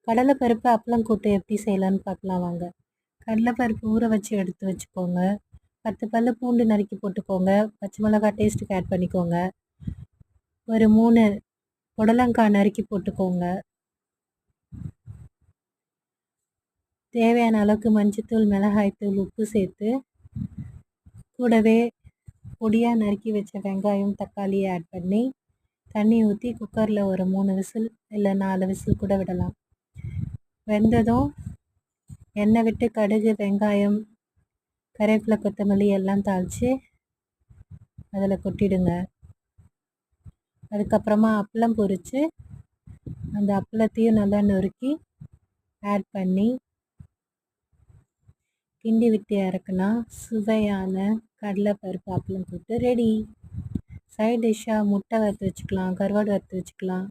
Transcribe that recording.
கடலைப்பருப்பு அப்பளம் கூட்டு எப்படி செய்யலான்னு பார்க்கலாம் வாங்க. கடலைப்பருப்பு ஊற வச்சு எடுத்து வச்சுக்கோங்க. 10 பல்லு பூண்டு நறுக்கி போட்டுக்கோங்க. பச்சை மிளகாய் டேஸ்ட்டுக்கு ஆட் பண்ணிக்கோங்க. ஒரு 3 புடலங்காய் நறுக்கி போட்டுக்கோங்க. தேவையான அளவுக்கு மஞ்சத்தூள், மிளகாய்த்தூள், உப்பு சேர்த்து கூடவே பொடியாக நறுக்கி வச்ச வெங்காயம், தக்காளி ஆட் பண்ணி தண்ணி ஊற்றி குக்கரில் ஒரு 3 விசில் இல்லை 4 விசில் கூட விடலாம். வெந்ததும் எண்ணெய் விட்டு கடுகு, வெங்காயம், கருவேப்பிலை, கொத்தமல்லி எல்லாம் தாளித்து அதில் கொட்டிடுங்க. அதுக்கப்புறமா அப்பளம் பொரித்து அந்த அப்பளத்தையும் நல்லா நொறுக்கி ஆட் பண்ணி கிண்டி விட்டு இறக்குனா சுவையான கடலைப்பருப்பு அப்பளம் கூட்டு ரெடி. சைட் டிஷ்ஷாக முட்டை வறுத்து வச்சுக்கலாம், கருவாடு வறுத்து வச்சுக்கலாம்.